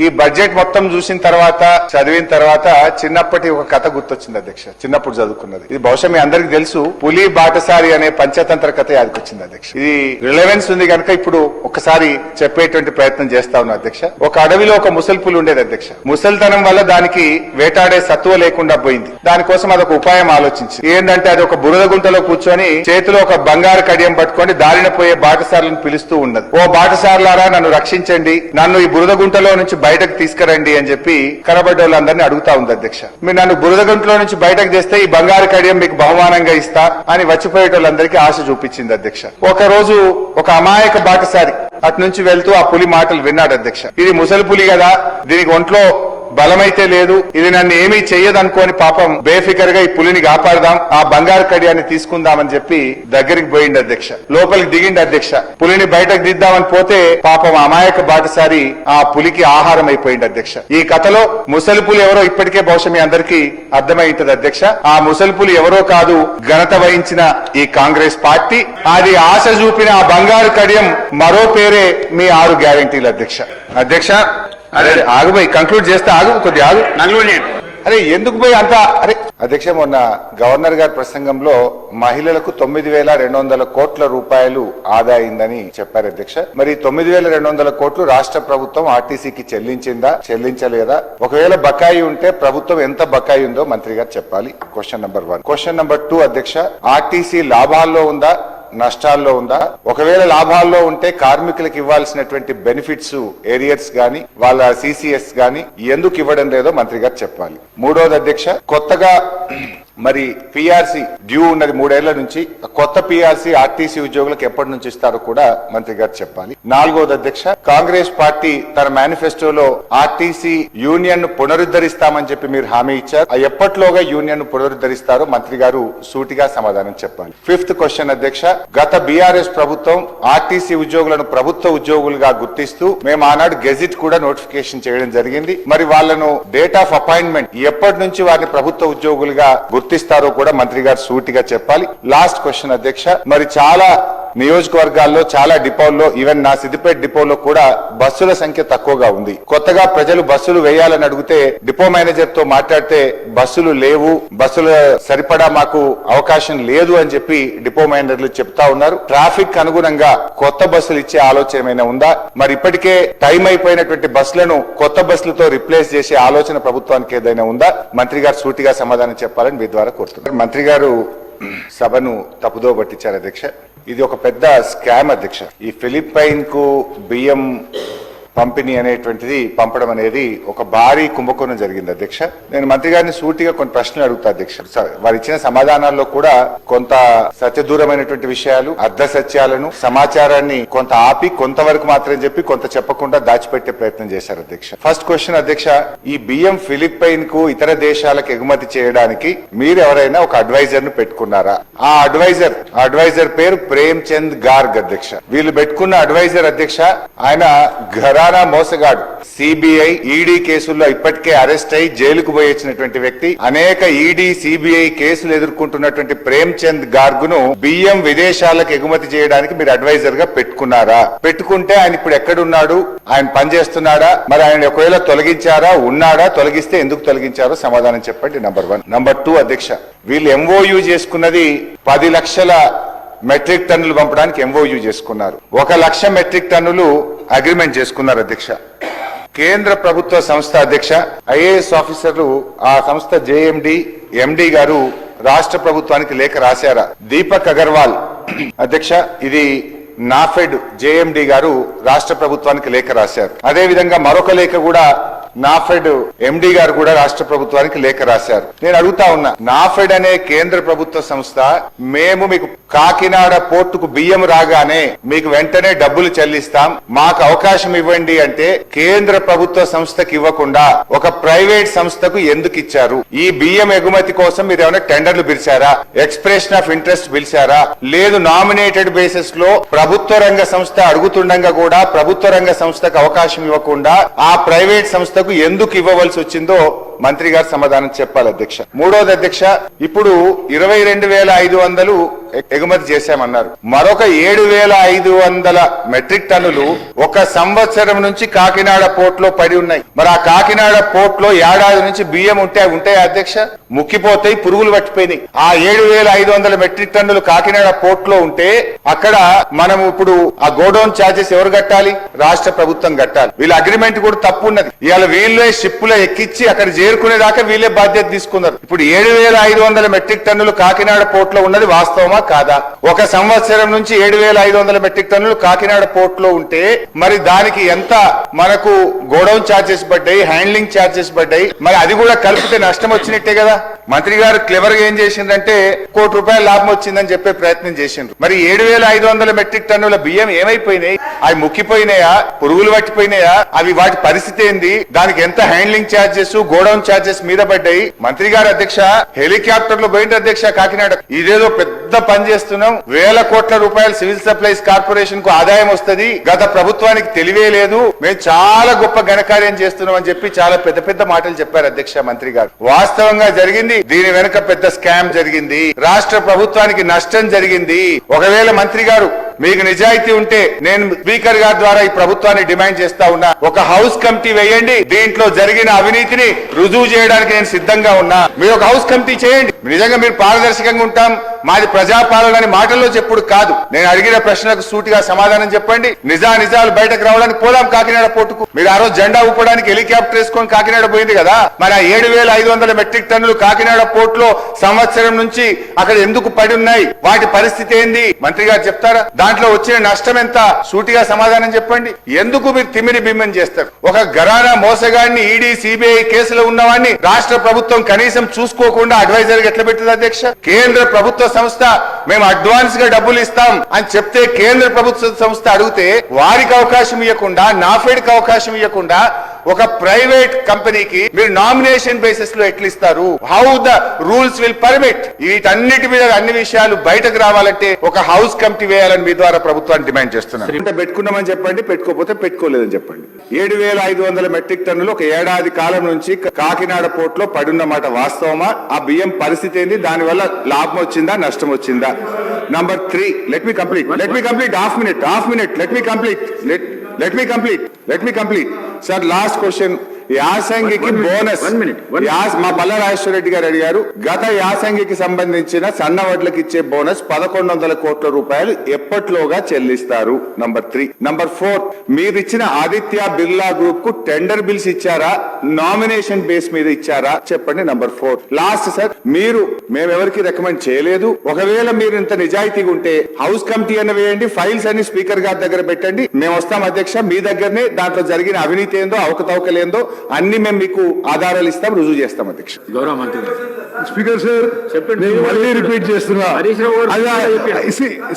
ఈ బడ్జెట్ మొత్తం చూసిన తర్వాత చదివిన తర్వాత చిన్నప్పటి ఒక కథ గుర్తొచ్చింది అధ్యక్ష. చిన్నప్పుడు చదువుకున్నది. ఇది బహుశా మీ అందరికి తెలుసు. పులి బాటసారి అనే పంచతంత్ర కథ యాదకొచ్చింది అధ్యక్ష. ఇది రిలవెన్స్ ఉంది కనుక ఇప్పుడు ఒకసారి చెప్పేటువంటి ప్రయత్నం చేస్తా ఉన్నా అధ్యక్ష. ఒక అడవిలో ఒక ముసలి పులి ఉండేది అధ్యక్ష. ముసలితనం వల్ల దానికి వేటాడే సత్తువ లేకుండా పోయింది. దానికోసం అదొక ఉపాయం ఆలోచించి ఏంటంటే అది ఒక బురద గుంటలో కూర్చొని చేతిలో ఒక బంగారు కడియం పట్టుకొని దారిన పోయే బాటసారులను పిలుస్తూ ఉన్నది. ఓ బాటసారులారా, నన్ను రక్షించండి, నన్ను ఈ బురద గుంటలో నుంచి బయటకు తీసుకురండి అని చెప్పి కనబడ్డ వాళ్ళందరినీ అడుగుతా ఉంది అధ్యక్ష. మీరు నన్ను బురద గుంటలో నుంచి బయటకు తెస్తే ఈ బంగారు కడియం మీకు బహుమానంగా ఇస్తా అని వచ్చిపోయేటోళ్ళందరికీ ఆశ చూపించింది అధ్యక్ష. ఒక రోజు ఒక అమాయక బాటసారి అటు నుంచి వెళ్తూ ఆ పులి మాటలు విన్నాడు అధ్యక్ష. ఇది ముసలి పులి కదా, దీనికి ఒంట్లో బలమైతే లేదు, ఇది నన్ను ఏమీ చెయ్యదనుకోని పాపం బేఫికర్ గా ఈ పులిని కాపాడదాం, ఆ బంగారు కడియాన్ని తీసుకుందామని చెప్పి దగ్గరికి పోయింది అధ్యక్ష. లోపలికి దిగిండి అధ్యక్ష. పులిని బయటకు దిద్దామని పోతే పాపం అమాయక బాటసారి ఆ పులికి ఆహారం అయిపోయింది అధ్యక్ష. ఈ కథలో ముసలి పులి ఎవరో ఇప్పటికే బహుశా మీ అందరికీ అర్థమైంటది అధ్యక్ష. ఆ ముసలి పులి ఎవరో కాదు, ఘనత వహించిన ఈ కాంగ్రెస్ పార్టీ. అది ఆశ చూపిన ఆ బంగారు కడియం మరో పేరే మీ 6 గ్యారెంటీలు అధ్యక్ష. అధ్యక్ష అరే ఆగుపోయి కంక్లూడ్ చేస్తే ఆగు, కొద్దిగా ఆగు. అరే ఎందుకు పోయి అంత అరే అధ్యక్ష, మొన్న గవర్నర్ గారి ప్రసంగంలో మహిళలకు 9,200 కోట్ల రూపాయలు ఆదా అయిందని చెప్పారు అధ్యక్ష. మరి 9,200 కోట్లు రాష్ట్ర ప్రభుత్వం ఆర్టీసీకి చెల్లించిందా, చెల్లించలేదా? ఒకవేళ బకాయి ఉంటే ప్రభుత్వం ఎంత బకాయి ఉందో మంత్రి గారు చెప్పాలి. Question number 1. క్వశ్చన్ నెంబర్ 2 అధ్యక్ష, ఆర్టీసీ లాభాల్లో ఉందా, నష్టాల్లో ఉందా? ఒకవేళ లాభాల్లో ఉంటే కార్మికులకు ఇవ్వాల్సినటువంటి బెనిఫిట్స్, ఏరియర్స్ గాని వాళ్ళ సిసిఎస్ గాని ఎందుకు ఇవ్వడం లేదో మంత్రి గారు చెప్పాలి. 3వది అధ్యక్ష, కొత్తగా మరి పిఆర్సీ డ్యూ ఉన్నది 3 ఏళ్ల నుంచి. కొత్త పిఆర్సీ ఆర్టీసీ ఉద్యోగులకు ఎప్పటి నుంచి ఇస్తారో కూడా మంత్రి గారు చెప్పాలి. 4వది అధ్యక్ష, కాంగ్రెస్ పార్టీ తన మేనిఫెస్టోలో ఆర్టీసీ యూనియన్ ను పునరుద్ధరిస్తామని చెప్పి మీరు హామీ ఇచ్చారు. ఎప్పట్లోగా యూనియన్ ను పునరుద్ధరిస్తారో మంత్రి గారు సూటిగా సమాధానం చెప్పాలి. 5th క్వశ్చన్ అధ్యక్ష, గత బీఆర్ఎస్ ప్రభుత్వం ఆర్టీసీ ఉద్యోగులను ప్రభుత్వ ఉద్యోగులుగా గుర్తిస్తూ మేము ఆనాడు గెజిట్ కూడా నోటిఫికేషన్ చేయడం జరిగింది. మరి వాళ్ళను డేట్ ఆఫ్ అపాయింట్మెంట్ ఎప్పటి నుంచి వారిని ప్రభుత్వ ఉద్యోగులుగా గుర్తిస్తారో కూడా మంత్రి గారు సూటిగా చెప్పాలి. లాస్ట్ క్వశ్చన్ అధ్యక్ష, మరి చాలా నియోజకవర్గాల్లో చాలా డిపోల్లో, ఈవెన్ నా సిద్దిపేట డిపోలో కూడా బస్సుల సంఖ్య తక్కువగా ఉంది. కొత్తగా ప్రజలు బస్సులు వేయాలని అడిగితే డిపో మేనేజర్ తో మాట్లాడితే బస్సులు లేవు, బస్సుల సరిపడా మాకు అవకాశం లేదు అని చెప్పి డిపో మేనేజర్లు చెప్తా ఉన్నారు. ట్రాఫిక్ అనుగుణంగా కొత్త బస్సులు ఇచ్చే ఆలోచన ఏమైనా ఉందా? మరి ఇప్పటికే టైం అయిపోయినటువంటి బస్సులను కొత్త బస్సులతో రిప్లేస్ చేసే ఆలోచన ప్రభుత్వానికి ఏదైనా ఉందా? మంత్రి గారు సూటిగా సమాధానం చెప్పాలని మీ ద్వారా కోరుతున్నారు. మంత్రి గారు సభను తప్పుదో పట్టించారు అధ్యక్ష. ఇది ఒక పెద్ద స్కామ్ అధ్యక్ష. ఈ ఫిలిప్పైన్ కు బియ్యం పంపిణీ అనేటువంటిది పంపడం అనేది ఒక భారీ కుంభకోణం జరిగింది అధ్యక్ష. నేను మంత్రి గారిని సూటిగా కొన్ని ప్రశ్నలు అడుగుతా అధ్యక్ష. వారు ఇచ్చిన సమాధానాల్లో కూడా కొంత సత్యదూరమైనటువంటి విషయాలు, అర్ధ సత్యాలను, సమాచారాన్ని కొంత ఆపి కొంతవరకు మాత్రం చెప్పి కొంత చెప్పకుండా దాచిపెట్టే ప్రయత్నం చేశారు అధ్యక్ష. ఫస్ట్ క్వశ్చన్ అధ్యక్ష, ఈ బియ్యం ఫిలిప్పైన్ కు ఇతర దేశాలకు ఎగుమతి చేయడానికి మీరు ఎవరైనా ఒక అడ్వైజర్ ను పెట్టుకున్నారా? ఆ అడ్వైజర్ పేరు ప్రేమ్ చంద్ గార్గ్ అధ్యక్ష. వీళ్ళు పెట్టుకున్న అడ్వైజర్ అధ్యక్ష, ఆయన ఘరానా మోసగాడు. సిబిఐ, ఈడీ కేసుల్లో ఇప్పటికే అరెస్ట్ అయి జైలుకు పోయొచ్చినటువంటి వ్యక్తి. అనేక ఈడీ, సిబిఐ కేసులు ఎదుర్కొంటున్నటువంటి ప్రేమ్ చంద్ గార్గ్ ను బియ్యం విదేశాలకు ఎగుమతి చేయడానికి మీరు అడ్వైజర్ గా పెట్టుకున్నారా? పెట్టుకుంటే ఆయన ఇప్పుడు ఎక్కడున్నాడు? ఆయన పనిచేస్తున్నాడా? మరి ఆయన ఒకవేళ తొలగించారా? ఉన్నాడా? తొలగిస్తే ఎందుకు తొలగించారో సమాధానం చెప్పండి. నెంబర్ 1. నెంబర్ 2 అధ్యక్ష, వీళ్ళు ఎంఓయూ చేసుకున్నది 10 లక్షల మెట్రిక్ టన్నులు పంపడానికి ఎంఓయూ చేసుకున్నారు. 1 లక్ష మెట్రిక్ టన్నులు అగ్రిమెంట్ చేసుకున్నారు అధ్యక్ష. కేంద్ర ప్రభుత్వ సంస్థ అధ్యక్ష, ఐఏఎస్ ఆఫీసర్లు ఆ సంస్థ జేఎండి, ఎండి గారు రాష్ట్ర ప్రభుత్వానికి లేఖ రాశారా? దీపక్ అగర్వాల్ అధ్యక్ష, ఇది నాఫెడ్ జేఎండి గారు రాష్ట్ర ప్రభుత్వానికి లేఖ రాశారు. అదే విధంగా మరొక లేఖ కూడా నాఫెడ్ ఎండి గారు కూడా రాష్ట్ర ప్రభుత్వానికి లేఖ రాశారు. నేను అడుగుతా ఉన్నా, నాఫెడ్ అనే కేంద్ర ప్రభుత్వ సంస్థ మేము మీకు కాకినాడ పోర్టుకు బియ్యం రాగానే మీకు వెంటనే డబ్బులు చెల్లిస్తాం, మాకు అవకాశం ఇవ్వండి అంటే కేంద్ర ప్రభుత్వ సంస్థకి ఇవ్వకుండా ఒక ప్రైవేట్ సంస్థకు ఎందుకు ఇచ్చారు? ఈ బియ్యం ఎగుమతి కోసం మీరు ఏమైనా టెండర్లు పిలిచారా? ఎక్స్ప్రెషన్ ఆఫ్ ఇంట్రెస్ట్ పిలిచారా? లేదు, నామినేటెడ్ బేసిస్ లో ప్రభుత్వ రంగ సంస్థ అడుగుతుండగా కూడా ప్రభుత్వ రంగ సంస్థకు అవకాశం ఇవ్వకుండా ఆ ప్రైవేట్ సంస్థకు ఎందుకు ఇవ్వవలసి వచ్చిందో మంత్రి గారు సమాధానం చెప్పాలి అధ్యక్ష. మూడోది అధ్యక్ష, ఇప్పుడు 22,500 ఎగుమతి చేశామన్నారు. మరొక 7,500 మెట్రిక్ టన్నులు ఒక సంవత్సరం నుంచి కాకినాడ పోర్ట్ లో పడి ఉన్నాయి. మరి ఆ కాకినాడ పోర్ట్ లో ఏడాది నుంచి బియ్యం ఉంటాయి అధ్యక్ష, ముక్కిపోతాయి, పురుగులు పట్టిపోయినాయి. ఆ 7,500 మెట్రిక్ టన్నులు కాకినాడ పోర్ట్ లో ఉంటే అక్కడ మనం ఇప్పుడు ఆ గోడౌన్ ఛార్జెస్ ఎవరు కట్టాలి? రాష్ట్ర ప్రభుత్వం కట్టాలి. వీళ్ళ అగ్రిమెంట్ కూడా తప్పు ఉన్నది. ఇవాళ వీళ్ళే షిప్పులో ఎక్కించి అక్కడ చేరుకునేదాకా వీళ్ళే బాధ్యత తీసుకున్నారు. ఇప్పుడు 7,500 మెట్రిక్ టన్నులు కాకినాడ పోర్ట్ లో ఉన్నది వాస్తవమా కాదా? ఒక సంవత్సరం నుంచి 7,500 మెట్రిక్ టన్నులు కాకినాడ పోర్ట్ లో ఉంటే మరి దానికి ఎంత మనకు గోడౌన్ ఛార్జెస్ పడ్డాయి, హ్యాండ్లింగ్ ఛార్జెస్ పడ్డాయి, మరి అది కూడా కలిపితే నష్టం వచ్చినట్టే కదా. మంత్రి గారు క్లెవర్ గా ఏం చేసిందంటే ₹1,00,00,000 లాభం వచ్చిందని చెప్పే ప్రయత్నం చేసిండ్రు. మరి 7,500 మెట్రిక్ టన్నుల బియ్యం ఏమైపోయినాయి? అవి ముక్కిపోయినాయా, పురుగులు పట్టిపోయినాయా, అవి వాటి పరిస్థితి ఏంది, దానికి ఎంత హ్యాండ్లింగ్ ఛార్జెస్, గోడౌన్ ఛార్జెస్ మీద పడ్డాయి? మంత్రి గారు అధ్యక్ష హెలికాప్టర్ లో పోయింది అధ్యక్ష కాకినాడ. ఇదేదో పెద్ద పని చేస్తున్నాం, వేల కోట్ల రూపాయలు సివిల్ సప్లైస్ కార్పొరేషన్ కు ఆదాయం వస్తుంది, గత ప్రభుత్వానికి తెలివే లేదు, మేము చాలా గొప్ప ఘనకార్యం చేస్తున్నాం అని చెప్పి చాలా పెద్ద పెద్ద మాటలు చెప్పారు అధ్యక్ష మంత్రి గారు. వాస్తవంగా జరిగింది, దీని వెనుక పెద్ద స్కామ్ జరిగింది, రాష్ట్ర ప్రభుత్వానికి నష్టం జరిగింది. ఒకవేళ మంత్రి గారు మీకు నిజాయితీ ఉంటే నేను స్పీకర్ గారి ద్వారా ఈ ప్రభుత్వాన్ని డిమాండ్ చేస్తా ఉన్నా, ఒక హౌస్ కమిటీ వేయండి, దీంట్లో జరిగిన అవినీతిని రుజువు చేయడానికి నేను సిద్ధంగా ఉన్నా. మీరు ఒక హౌస్ కమిటీ చేయండి. నిజంగా మీరు పారదర్శకంగా ఉంటాం, మాది ప్రజాపాలన మాటల్లో చెప్పుడు కాదు. నేను అడిగిన ప్రశ్నకు సూటిగా సమాధానం చెప్పండి. నిజాలు బయటకు రావడానికి పోదాం కాకినాడ పోర్టుకు. మీరు ఆ రోజు జెండా ఊపడానికి హెలికాప్టర్ వేసుకొని కాకినాడ పోయింది కదా, మరి ఆ 7,500 మెట్రిక్ టన్నులు కాకినాడ పోర్ట్ లో సంవత్సరం నుంచి అక్కడ ఎందుకు పడి ఉన్నాయి, వాటి పరిస్థితి ఏంది మంత్రి గారు చెప్తారా? దాంట్లో వచ్చిన నష్టం ఎంత? సూటిగా సమాధానం చెప్పండి. ఎందుకు మీరు తిమిరి బిమ్మం చేస్తారు? ఒక ఘరానా మోసగాడిని ఈడీ సిబిఐ కేసులో ఉన్నవాడిని రాష్ట్ర ప్రభుత్వం కనీసం చూసుకోకుండా అడ్వైజర్ గా ఎట్లా పెట్టింది అధ్యక్ష? కేంద్ర ప్రభుత్వ సంస్థ మేము అడ్వాన్స్ గా డబ్బులు ఇస్తాం అని చెప్తే కేంద్ర ప్రభుత్వ సంస్థ అడిగితే వారికి అవకాశం ఇవ్వకుండా, నాఫెడ్ కి అవకాశం ఇవ్వకుండా ఒక ప్రైవేట్ కంపెనీకి మీరు నామినేషన్ బేసిస్ లో ఎట్లా ఇస్తారు? How the rules will permit? వీటన్నిటి మీద అన్ని విషయాలు బయటకు రావాలంటే ఒక హౌస్ కమిటీ వేయాలని మీ ద్వారా ప్రభుత్వాన్ని డిమాండ్ చేస్తున్నారు. అంటే పెట్టుకున్నామని చెప్పండి, పెట్టుకోకపోతే పెట్టుకోలేదని చెప్పండి. 7,500 మెట్రిక్ టన్నులు ఒక ఏడాది కాలం నుంచి కాకినాడ పోర్ట్ లో పడున్నమాట వాస్తవమా? ఆ బియ్యం పరిస్థితి ఏంది? దాని వల్ల లాభం వచ్చిందా, నష్టం వచ్చిందా? Number 3, let me complete half minute. Sir last question, యాసంగికి బోనస్ మా పల్లా రాజేశ్వర రెడ్డి గారు అడిగారు. గత యాసంగికి సంబంధించిన సన్న వడ్లకు ఇచ్చే బోనస్ 1,100 కోట్ల రూపాయలు ఎప్పట్లోగా చెల్లిస్తారు? నంబర్ 3. నంబర్ 4, మీరు ఇచ్చిన ఆదిత్య బిర్లా గ్రూప్ కు టెండర్ బిల్స్ ఇచ్చారా, నామినేషన్ బేస్ మీద ఇచ్చారా చెప్పండి. నంబర్ 4. లాస్ట్ సార్, మేమెవరికి రికమెండ్ చేయలేదు. ఒకవేళ మీరు ఇంత నిజాయితీగా ఉంటే హౌస్ కమిటీ అని వేయండి, ఫైల్స్ అన్ని స్పీకర్ గారి దగ్గర పెట్టండి, మేము వస్తాం అధ్యక్ష. మీ దగ్గరనే దాంట్లో జరిగిన అవినీతి ఏందో, అవకతవకలేందో అన్ని మేము మీకు ఆధారాలు ఇస్తాం, రుజువు చేస్తాం అధ్యక్ష. గౌరవ మంత్రి స్పీకర్ సార్ చెప్పండి, మళ్ళీ రిపీట్ చేస్తున్నా.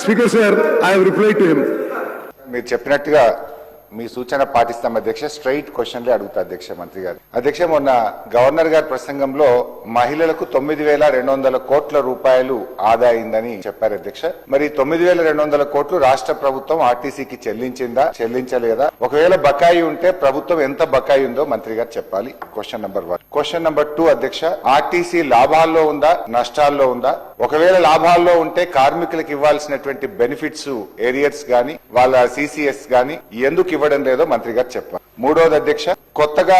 Speaker sir, I have replied to him. మీరు చెప్పినట్టుగా మీ సూచన పాటిస్తాం అధ్యక్ష. స్ట్రైట్ క్వశ్చన్లే అడుగుతా అధ్యక్ష మంత్రి గారు. అధ్యక్ష, మొన్న గవర్నర్ గారి ప్రసంగంలో మహిళలకు 9,200 కోట్ల రూపాయలు ఆదా అయిందని చెప్పారు అధ్యక్ష. మరి 9,200 కోట్లు రాష్ట్ర ప్రభుత్వం ఆర్టీసీకి చెల్లించిందా, చెల్లించలేదా? ఒకవేళ బకాయి ఉంటే ప్రభుత్వం ఎంత బకాయి ఉందో మంత్రి గారు చెప్పాలి. Question number 1. క్వశ్చన్ నంబర్ 2 అధ్యక్ష, ఆర్టీసీ లాభాల్లో ఉందా, నష్టాల్లో ఉందా? ఒకవేళ లాభాల్లో ఉంటే కార్మికులకు ఇవ్వాల్సినటువంటి బెనిఫిట్స్, ఏరియర్స్ గాని వాళ్ళ సిసిఎస్ గాని ఎందుకు ఇవ్వడం లేదో మంత్రి గారు చెప్పారు. మూడోది అధ్యక్ష, కొత్తగా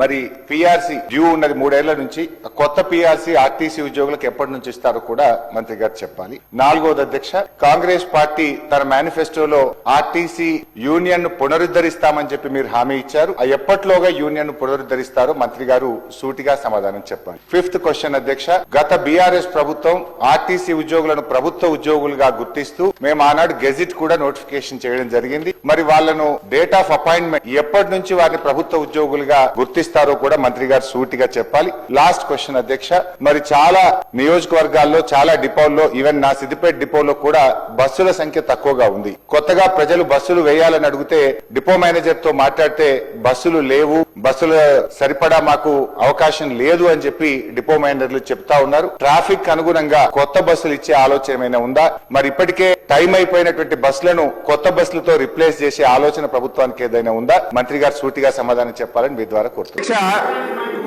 మరి పిఆర్సీ డ్యూ ఉన్నది 3 ఏళ్ల నుంచి. కొత్త పిఆర్సీ ఆర్టీసీ ఉద్యోగులకు ఎప్పటి నుంచి ఇస్తారో కూడా మంత్రి గారు చెప్పాలి. 4వది అధ్యక్ష, కాంగ్రెస్ పార్టీ తన మేనిఫెస్టోలో ఆర్టీసీ యూనియన్ ను పునరుద్ధరిస్తామని చెప్పి మీరు హామీ ఇచ్చారు. ఎప్పట్లోగా యూనియన్ ను పునరుద్ధరిస్తారో మంత్రి గారు సూటిగా సమాధానం చెప్పాలి. 5th క్వశ్చన్ అధ్యక్ష, గత బీఆర్ఎస్ ప్రభుత్వం ఆర్టీసీ ఉద్యోగులను ప్రభుత్వ ఉద్యోగులుగా గుర్తిస్తూ మేము ఆనాడు గెజిట్ కూడా నోటిఫికేషన్ చేయడం జరిగింది. మరి వాళ్ళను డేట్ ఆఫ్ అపాయింట్మెంట్ ఎప్పటి నుంచి వారిని ప్రభుత్వ ఉద్యోగులుగా గుర్తిస్తారో కూడా మంత్రి గారు సూటిగా చెప్పాలి. లాస్ట్ క్వశ్చన్ అధ్యక్ష, మరి చాలా నియోజకవర్గాల్లో, చాలా డిపోల్లో, ఈవెన్ నా సిద్దిపేట డిపోలో కూడా బస్సుల సంఖ్య తక్కువగా ఉంది. కొత్తగా ప్రజలు బస్సులు వేయాలని అడిగితే డిపో మేనేజర్ తో మాట్లాడితే బస్సులు లేవు, బస్సుల సరిపడా మాకు అవకాశం లేదు అని చెప్పి డిపో మేనేజర్లు చెప్తా ఉన్నారు. ట్రాఫిక్ అనుగుణంగా కొత్త బస్సులు ఇచ్చే ఆలోచన ఏమైనా ఉందా? మరి ఇప్పటికే టైం అయిపోయినటువంటి బస్సులను కొత్త బస్సులతో రిప్లేస్ చేసే ఆలోచన ప్రభుత్వానికి ఏదైనా ఉందా? మంత్రి గారు సూటిగా సమాధానం చెప్పాలని మీ ద్వారా కోరుతున్నాను.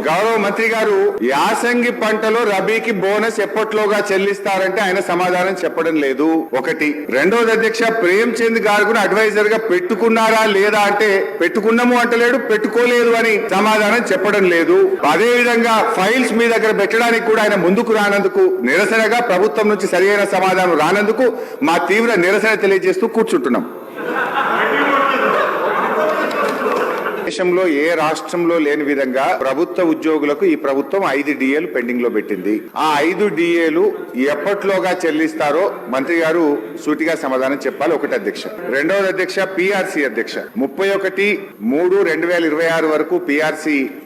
గౌరవ మంత్రి గారు యాసంగి పంటలో రబీకి బోనస్ ఎప్పట్లోగా చెల్లిస్తారంటే ఆయన సమాధానం చెప్పడం లేదు. ఒకటి. రెండోది అధ్యక్ష, ప్రేమ్ చంద్ గారు కూడా అడ్వైజర్ గా పెట్టుకున్నారా లేదా అంటే పెట్టుకున్నాము అంటలేడు, పెట్టుకోలేదు అని సమాధానం చెప్పడం లేదు. అదే విధంగా ఫైల్స్ మీ దగ్గర పెట్టడానికి కూడా ఆయన ముందుకు రానందుకు నిరసనగా ప్రభుత్వం నుంచి సరైన సమాధానం రానందుకు మా తీవ్ర నిరసన తెలియజేస్తూ కూర్చుంటున్నాం. దేశంలో ఏ రాష్ట్రంలో లేని విధంగా ప్రభుత్వ ఉద్యోగులకు ఈ ప్రభుత్వం 5 DAలు పెండింగ్ లో పెట్టింది. ఆ 5 DAలు ఎప్పట్లోగా చెల్లిస్తారో మంత్రి గారు సూటిగా సమాధానం చెప్పాలి. ఒకటి అధ్యక్ష. రెండవది అధ్యక్ష, PRC అధ్యక్ష 31/3/2026 వరకు PRC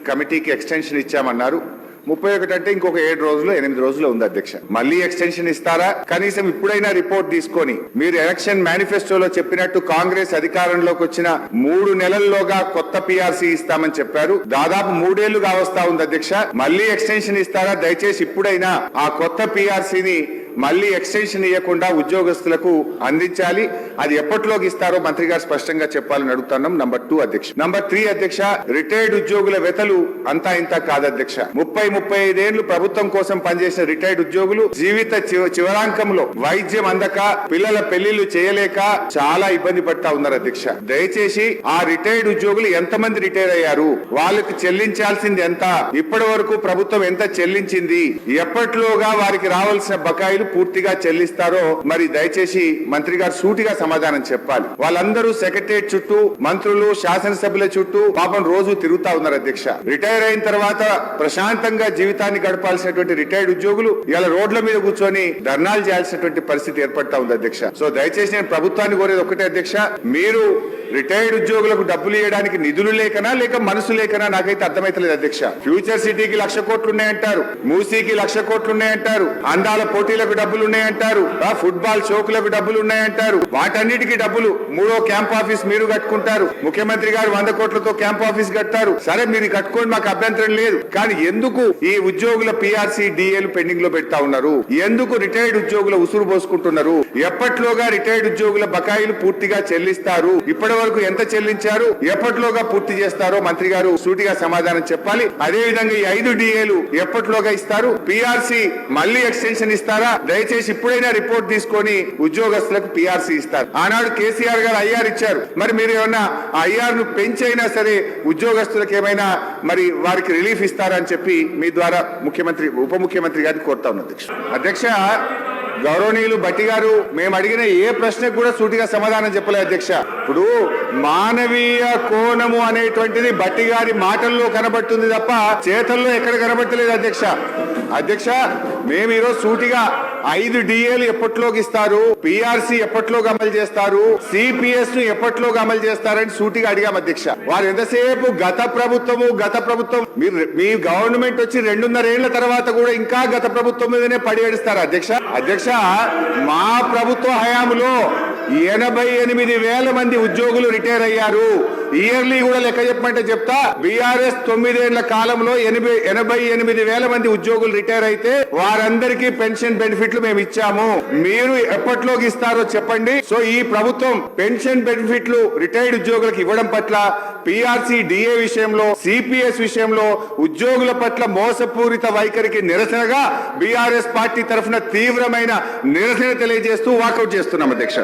కమిటీకి ఎక్స్టెన్షన్ ఇచ్చామన్నారు. 31 అంటే ఇంకొక 7 రోజులు 8 రోజులు ఉంది అధ్యక్ష. మళ్ళీ ఎక్స్టెన్షన్ ఇస్తారా? కనీసం ఇప్పుడైనా రిపోర్ట్ తీసుకొని మీరు ఎలక్షన్ మేనిఫెస్టోలో చెప్పినట్టు కాంగ్రెస్ అధికారంలోకి వచ్చిన 3 నెలల్లోగా కొత్త PRC ఇస్తామని చెప్పారు. దాదాపు 3 ఏళ్లుగా వస్తా ఉంది అధ్యక్ష. మళ్ళీ ఎక్స్టెన్షన్ ఇస్తారా? దయచేసి ఇప్పుడైనా ఆ కొత్త PRCని మళ్ళీ ఎక్స్టెన్షన్ ఇవ్వకుండా ఉద్యోగస్తులకు అందించాలి. అది ఎప్పటిలోకి ఇస్తారో మంత్రి గారు స్పష్టంగా చెప్పాలని అడుగుతున్నాం. నంబర్ 2 అధ్యక్ష. నంబర్ 3 అధ్యక్ష, రిటైర్డ్ ఉద్యోగుల వెతలు అంతా ఇంత కాదు అధ్యక్ష. 30-35 ఏళ్లు ప్రభుత్వం కోసం పనిచేసిన రిటైర్డ్ ఉద్యోగులు జీవిత చివరాంకంలో వైద్యం అందక పిల్లల పెళ్లిళ్లు చేయలేక చాలా ఇబ్బంది పడతా ఉన్నారు అధ్యక్ష. దయచేసి ఆ రిటైర్డ్ ఉద్యోగులు ఎంతమంది రిటైర్ అయ్యారు, వాళ్ళకి చెల్లించాల్సింది ఎంత, ఇప్పటి వరకు ప్రభుత్వం ఎంత చెల్లించింది, ఎప్పటిలోగా వారికి రావాల్సిన బకాయిలు పూర్తిగా చెల్లిస్తారో మరి దయచేసి మంత్రి గారు సూటిగా సమాధానం చెప్పాలి. వాళ్ళందరూ సెక్రటరియట్ చుట్టూ, మంత్రులు, శాసనసభ్యుల చుట్టూ పాపం రోజు తిరుగుతా ఉన్నారు అధ్యక్ష. రిటైర్ అయిన తర్వాత ప్రశాంతంగా జీవితాన్ని గడపాల్సినటువంటి రిటైర్డ్ ఉద్యోగులు ఇలా రోడ్ల మీద కూర్చొని ధర్నాలు చేయాల్సినటువంటి పరిస్థితి ఏర్పడతా ఉంది అధ్యక్ష. సో దయచేసి నేను ప్రభుత్వాన్ని కోరేది ఒకటే అధ్యక్ష, మీరు రిటైర్డ్ ఉద్యోగులకు డబ్బులు ఇవ్వడానికి నిధులు లేకనా లేక మనసు లేకనా నాకైతే అర్థమైతలేదు అధ్యక్ష. ఫ్యూచర్ సిటీకి 1,00,000 కోట్లు ఉన్నాయంటారు, మూసీకి 1,00,000 కోట్లు ఉన్నాయంటారు, అందాల పోటీలకు డబ్బులు ఉన్నాయంటారు, ఫుట్బాల్ షోకులకు డబ్బులు ఉన్నాయంటారు. వాటన్నిటికీ డబ్బులు 3వ క్యాంప్ ఆఫీస్ మీరు కట్టుకుంటారు. ముఖ్యమంత్రి గారు 100 కోట్లతో క్యాంప్ ఆఫీస్ కట్టారు. సరే మీరు కట్టుకోండి, మాకు అభ్యంతరం లేదు. కానీ ఎందుకు ఈ ఉద్యోగుల PRC DAలు పెండింగ్ లో పెడతా ఉన్నారు? ఎందుకు రిటైర్డ్ ఉద్యోగుల ఉసురు పోసుకుంటున్నారు? ఎప్పట్లోగా రిటైర్డ్ ఉద్యోగుల బకాయిలు పూర్తిగా చెల్లిస్తారు? ఇప్పటి వరకు ఎంత చెల్లించారు? ఎప్పట్లోగా పూర్తి చేస్తారో మంత్రి గారు సూటిగా సమాధానం చెప్పాలి. అదే విధంగా ఈ 5 DAలు ఎప్పట్లోగా ఇస్తారు? PRC మళ్ళీ ఎక్స్టెన్షన్ ఇస్తారా? దయచేసి ఇప్పుడైనా రిపోర్ట్ తీసుకొని ఉద్యోగస్తులకు PRC ఇస్తారు. ఆనాడు కేసీఆర్ గారు IR ఇచ్చారు. మరి మీరు ఏమన్నా IR ను పెంచైనా సరే ఉద్యోగస్తులకు ఏమైనా మరి వారికి రిలీఫ్ ఇస్తారా అని చెప్పి మీ ద్వారా ముఖ్యమంత్రి, ఉప ముఖ్యమంత్రి గారిని కోరుతా ఉన్నా అధ్యక్ష. గౌరవనీయులు బట్టి గారు మేము అడిగిన ఏ ప్రశ్నకు కూడా సూటిగా సమాధానం చెప్పలేదు అధ్యక్ష. ఇప్పుడు మానవీయ కోణము అనేటువంటిది బట్టి గారి మాటల్లో కనబడుతుంది తప్ప చేతల్లో ఎక్కడ కనబడతలేదు అధ్యక్ష. అధ్యక్ష మేము ఈరోజు సూటిగా 5 DAలు ఎప్పట్లోకి ఇస్తారు, PRC ఎప్పట్లోకి అమలు చేస్తారు, CPS ను ఎప్పట్లోకి అమలు చేస్తారని సూటిగా అడిగాం అధ్యక్ష. వారు ఎంతసేపు గత ప్రభుత్వం మీ గవర్నమెంట్ వచ్చి 2.5 ఏళ్ల తర్వాత కూడా ఇంకా గత ప్రభుత్వం మీదనే పడి ఏడుస్తారు అధ్యక్ష. అధ్యక్ష మా ప్రభుత్వ హయాంలో 88,000 మంది ఉద్యోగులు రిటైర్ అయ్యారు. ఇయర్లీ కూడా లెక్క చెప్పమంటే చెప్తా. BRS 9 ఏళ్ల కాలంలో 88,000 మంది ఉద్యోగులు రిటైర్ అయితే వారందరికీ పెన్షన్ బెనిఫిట్లు మేము ఇచ్చాము. మీరు ఎప్పట్లోకి ఇస్తారో చెప్పండి. సో ఈ ప్రభుత్వం పెన్షన్ బెనిఫిట్లు రిటైర్డ్ ఉద్యోగులకు ఇవ్వడం పట్ల, PRC DA విషయంలో, CPS విషయంలో ఉద్యోగుల పట్ల మోసపూరిత వైఖరికి నిరసనగా BRS పార్టీ తరఫున తీవ్రమైన నిరసన తెలియజేస్తూ వాకౌట్ చేస్తున్నాం అధ్యక్ష.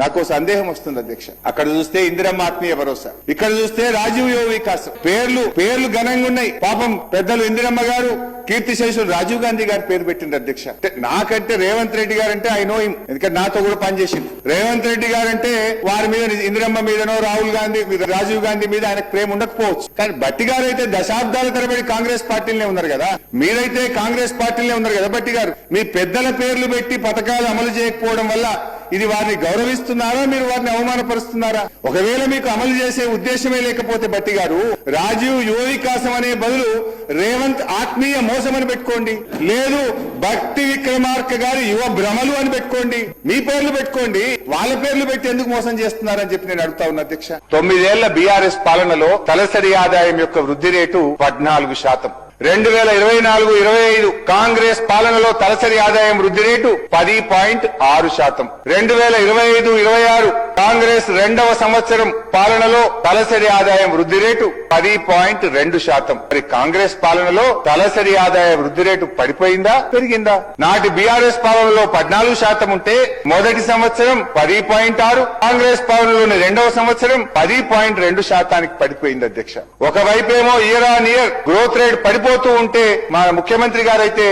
నాకు సందేహం వస్తుంది అధ్యక్ష. అక్కడ చూస్తే ఇందిరమ్మ ఆత్మీయ భరోసా, ఇక్కడ చూస్తే రాజీవ్ యువ వికాసం, పేర్లు ఘనంగా ఉన్నాయి. పాపం పెద్దలు ఇందిరమ్మ గారు, కీర్తిశేషులు రాజీవ్ గాంధీ గారి పేరు పెట్టింది అధ్యక్ష. నాకంటే Revanth Reddy guarantee I know him, ఎందుకంటే నాతో కూడా పనిచేసింది. రేవంత్ రెడ్డి గారంటే వారి మీద, ఇందిరమ్మ మీదనో రాహుల్ గాంధీ మీద, రాజీవ్ గాంధీ మీద ఆయనకు ప్రేమ ఉండకపోవచ్చు. కానీ బట్టి గారు అయితే దశాబ్దాల తరబడి కాంగ్రెస్ పార్టీలనే ఉన్నారు కదా, మీరైతే కాంగ్రెస్ పార్టీలనే ఉన్నారు కదా బట్టి గారు. మీ పెద్దల పేర్లు పెట్టి పథకాలు అమలు చేయకపోవడం వల్ల ఇది వారిని గౌరవిస్తున్నారా, మీరు వారిని అవమానపరుస్తున్నారా? ఒకవేళ మీకు అమలు చేసే ఉద్దేశమే లేకపోతే బట్టి గారు, రాజీవ్ యువ వికాసం అనే బదులు రేవంత్ ఆత్మీయ మోసం అని పెట్టుకోండి, లేదు భక్తి విక్రమార్క గారి యువ భ్రమలు అని పెట్టుకోండి. మీ పేర్లు పెట్టుకోండి, వాళ్ళ పేర్లు పెట్టి ఎందుకు మోసం చేస్తున్నారని చెప్పి నేను అడుగుతా ఉన్నా అధ్యక్ష. 9 ఏళ్ల BRS పాలనలో తలసరి ఆదాయం యొక్క వృద్ధి రేటు 14%. 2024-25 కాంగ్రెస్ పాలనలో తలసరి ఆదాయం వృద్ధి రేటు 10.6%. 2025-26 కాంగ్రెస్ రెండవ సంవత్సరం పాలనలో తలసరి ఆదాయం వృద్ధి రేటు 10.2%. మరి కాంగ్రెస్ పాలనలో తలసరి ఆదాయ వృద్ధి రేటు పడిపోయిందా పెరిగిందా? నాటి బీఆర్ఎస్ పాలనలో 14% ఉంటే మొదటి సంవత్సరం 10.6, కాంగ్రెస్ పాలనలోని రెండవ సంవత్సరం 10.2% పడిపోయింది అధ్యక్ష. ఒకవైపేమో year on year growth rate పడిపోతూ ఉంటే మా ముఖ్యమంత్రి గారైతే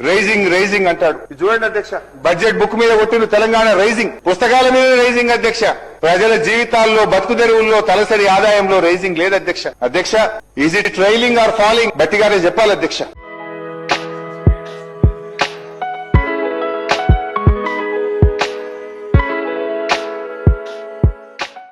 రైజింగ్ అంటాడు. చూడండి అధ్యక్ష, బడ్జెట్ బుక్ మీద కొట్టిన తెలంగాణ రైజింగ్, పుస్తకాల మీద రైజింగ్ అధ్యక్ష. ప్రజల జీవితాల్లో బతుకు తెరువుల్లో తలసరి ఆదాయంలో రైజింగ్ లేదు అధ్యక్ష. Is it trailing or falling? బట్టిగారే చెప్పాలి అధ్యక్ష.